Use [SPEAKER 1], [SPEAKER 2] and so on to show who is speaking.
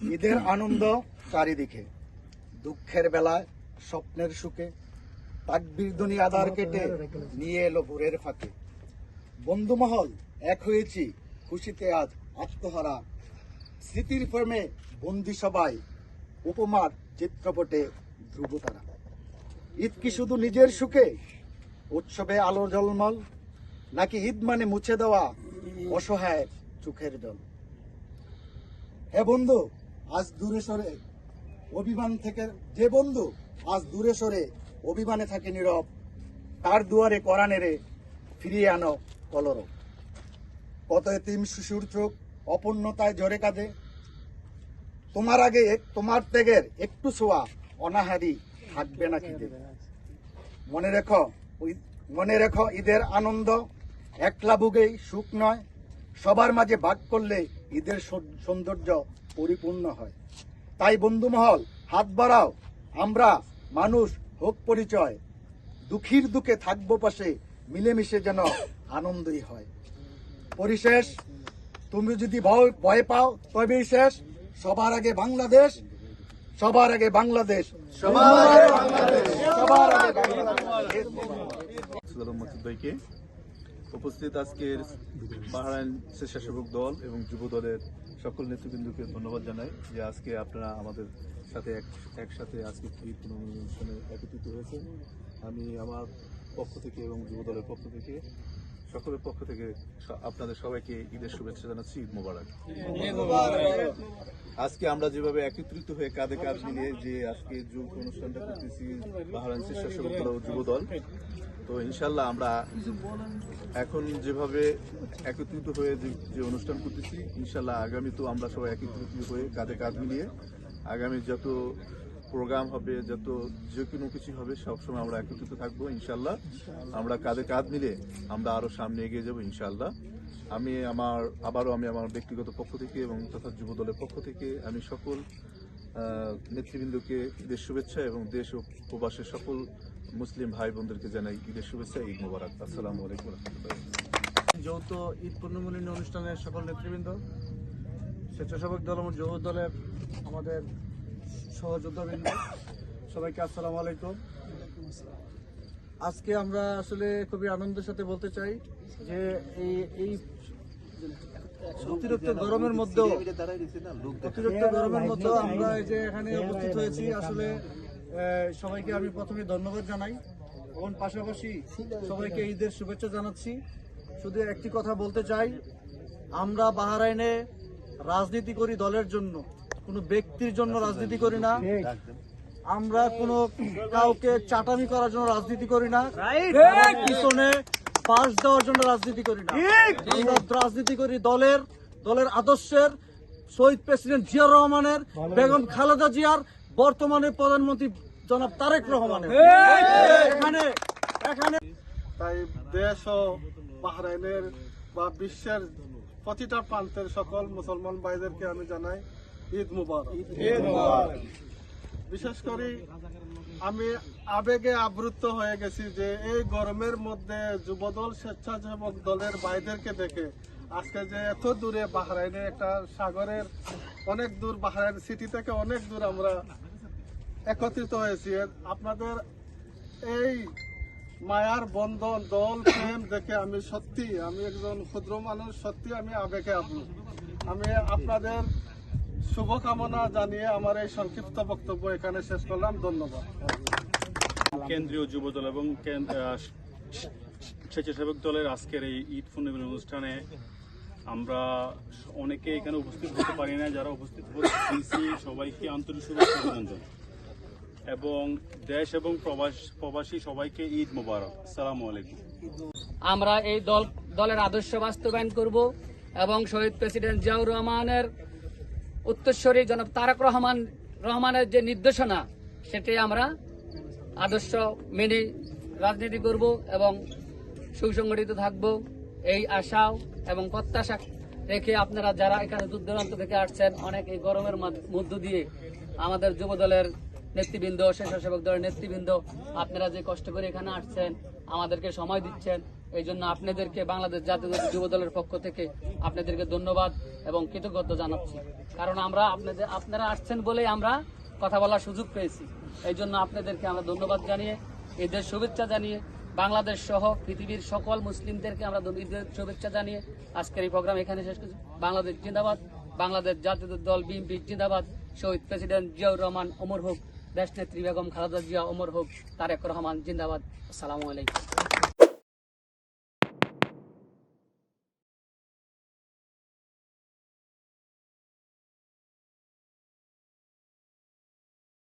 [SPEAKER 1] ঈদের আনন্দ চারিদিকে, দুঃখের বেলায় স্বপ্নের সুখে তাকবীর ধ্বনি আদার কেটে নিয়ে এলো ভোরের ফাঁকে। বন্ধুমহল এক হয়েছি খুশিতে আজ আত্মহারা, স্মৃতির ফ্রেমে বন্দি সবাই, উপমার চিত্রপটে ধ্রুবতারা। ঈদ কি শুধু নিজের সুখে, উৎসবে আলো ঝলমল, নাকি ঈদ মানে মুছে দেওয়া অসহায় চোখের জল? হে বন্ধু আজ দূরে সরে অভিমান থেকে, যে বন্ধু আজ দূরে সরে অভিমানে থাকে নীরব, তার দুয়ারে কোরআনেরে ফিরিয়ে আনো কলর। কত এতিম শিশুর চোখ অপূর্ণতায় ঝরে কাঁদে, তোমার আগে তোমার ত্যাগের একটু ছোঁয়া অনাহারি থাকবে না খিদে। মনে রেখো ঈদের আনন্দ একলা ভুগেই সুখ নয়, সবার মাঝে ভাগ করলে ঈদের সৌন্দর্য পরিপূর্ণ হয়। তাই বন্ধুমহল হাত বাড়াও, আমরা মানুষ হোক পরিচয়, দুঃখীর দুঃখে থাকবো পাশে, মিলেমিশে যেন আনন্দই হয়। পরিশেষ, তুমি যদি ভয় পাও তবেই শেষ, সবার আগে বাংলাদেশ, সবার আগে বাংলাদেশ, সবার আগে বাংলাদেশ, সবার আগে বাংলাদেশ।
[SPEAKER 2] ভাইকে উপস্থিত আজকের বাহরাইন স্বেচ্ছাসেবক দল এবং যুব দলের সকল নেতৃবৃন্দকে ধন্যবাদ জানাই যে আজকে আপনারা আমাদের সাথে একসাথে আজকে ঈদ অনুষ্ঠানে একত্রিত হয়েছেন। আমি আমার পক্ষ থেকে এবং যুব দলের পক্ষ থেকে সকলের পক্ষ থেকে আপনাদের সবাইকে ঈদের শুভেচ্ছা জানাচ্ছি। ঈদ মোবারক। আজকে আমরা যেভাবে একত্রিত হয়ে কাঁধে কাঁধ মিলিয়ে যে আজকে যোগ অনুষ্ঠানটা করতেছি বাহরাইন স্বেচ্ছাসেবক দল ও যুব দল, তো ইনশাল্লাহ আমরা এখন যেভাবে একত্রিত হয়ে যে অনুষ্ঠান করতেছি, ইনশাল্লাহ আগামী তো আমরা সবাই একত্রিত হয়ে কাঁধে কাঁধ মিলিয়ে আগামী যত প্রোগ্রাম হবে, যত যে কোনো কিছু হবে, সবসময় আমরা একত্রিত থাকবো ইনশাল্লাহ। আমরা কাঁধে কাঁধ মিলে আমরা আরো সামনে এগিয়ে যাবো ইনশাল্লাহ। আমি আমার ব্যক্তিগত পক্ষ থেকে এবং তথা যুব দলের পক্ষ থেকে আমি সকল নেতৃবৃন্দকে ঈদের শুভেচ্ছা এবং দেশ ও প্রবাসের সকল মুসলিম ভাই বোনদেরকে জানাই ঈদের শুভেচ্ছা। ঈদ মোবারক। আসসালামু আলাইকুম।
[SPEAKER 3] যৌথ ঈদ পূর্ণমিলনী অনুষ্ঠানের সকল নেতৃবৃন্দ, স্বেচ্ছাসেবক দল এবং যুব দলের আমাদের সহযোদ্ধাবৃন্দ, সবাইকে আসসালামু আলাইকুম। আজকে আমরা আসলে খুবই আনন্দের সাথে বলতে চাই যে এই অতিরিক্ত গরমের মধ্যেও আমরা এই যে এখানে উপস্থিত হয়েছি, আসলে সবাইকে আমি প্রথমে ধন্যবাদ জানাই এবং পাশাপাশি সবাইকে ঈদের শুভেচ্ছা জানাচ্ছি। শুধু একটি কথা বলতে চাই, আমরা বাহরাইনে রাজনীতি করি দলের জন্য, কোনো ব্যক্তির জন্য রাজনীতি করি না। আমরা কোনো কাউকে চাটামি করার জন্য রাজনীতি করি না, পিছনে পাশ দেওয়ার জন্য রাজনীতি করি না। আমরা রাজনীতি করি দলের আদর্শের, শহীদ প্রেসিডেন্ট জিয়াউর রহমানের, বেগম খালেদা জিয়ার, বর্তমানে প্রধানমন্ত্রী জনাব তারেক রহমানের। এখানে
[SPEAKER 4] তাই দেশ ও বাহরাইনের বা বিশ্বের প্রতিটা প্রান্তের সকল মুসলমান ভাইদেরকে আমি জানাই ঈদ মুবারক। বিশেষ করে আমি আবেগে আবৃত হয়ে গেছি যে এই গরমের মধ্যে যুবদল স্বেচ্ছাসেবক দলের ভাইদেরকে দেখে আজকে যে এত দূরে বাহরাইনে একটা সাগরের অনেক দূর, বাহরাইন সিটি থেকে অনেক দূর আমরা একত্রিত হয়েছি। আপনাদের এই মায়ার বন্ধন, দল প্রেম দেখে আমি একজন ক্ষুদ্র মানুষ, সত্যি আমি আবেগে আপ্লুত। আমি আপনাদের শুভকামনা জানিয়ে আমার এই সংক্ষিপ্ত বক্তব্য এখানে শেষ করলাম। ধন্যবাদ।
[SPEAKER 5] কেন্দ্রীয় যুব দল এবং স্বেচ্ছাসেবক দলের আজকের এই ঈদ পূর্ণিমা অনুষ্ঠানে আমরা অনেকে এখানে উপস্থিত হতে পারি না, যারা উপস্থিত হয়েছি সবাইকে আন্তরিক শুভেচ্ছা অভিনন্দন এবং দেশ এবং প্রবাসী সবাইকে ঈদ মোবারক। আসসালামু আলাইকুম।
[SPEAKER 6] আমরা এই দলের আদর্শ বাস্তবায়ন করব এবং শহীদ প্রেসিডেন্ট জিয়াউর রহমানের উত্তরসূরি জনাব তারেক রহমানের যে নির্দেশনা, সেটি আমরা আদর্শ মেনে রাজনীতি করব এবং সুসংগঠিত থাকব, এই আশাও এবং প্রত্যাশা রেখে আপনারা যারা এখানে দূর দূরান্ত থেকে আসছেন, অনেক এই গরমের মধ্য দিয়ে আমাদের যুব দলের নেতৃবৃন্দ, স্বেচ্ছাসেবক দলের নেতৃবৃন্দ, আপনারা যে কষ্ট করে এখানে আসছেন, আমাদেরকে সময় দিচ্ছেন, এই জন্য আপনাদেরকে বাংলাদেশ জাতীয় যুব দলের পক্ষ থেকে আপনাদেরকে ধন্যবাদ এবং কৃতজ্ঞতা জানাচ্ছি। কারণ আমরা আপনারা আসছেন বলেই আমরা কথা বলার সুযোগ পেয়েছি। এই জন্য আপনাদেরকে আমরা ধন্যবাদ জানিয়ে, ঈদের শুভেচ্ছা জানিয়ে, বাংলাদেশ সহ পৃথিবীর সকল মুসলিমদেরকে আমরা ঈদের শুভেচ্ছা জানিয়ে আজকের এই প্রোগ্রাম এখানে শেষ করছি। বাংলাদেশ জিন্দাবাদ, বাংলাদেশ জাতীয় দল বিএনপি জিন্দাবাদ, শহীদ প্রেসিডেন্ট জিয়াউর রহমান অমর হোক, দেশনেত্রী বেগম খালেদা জিয়া অমর হোক, তারেক রহমান জিন্দাবাদ। আসসালামু আলাইকুম।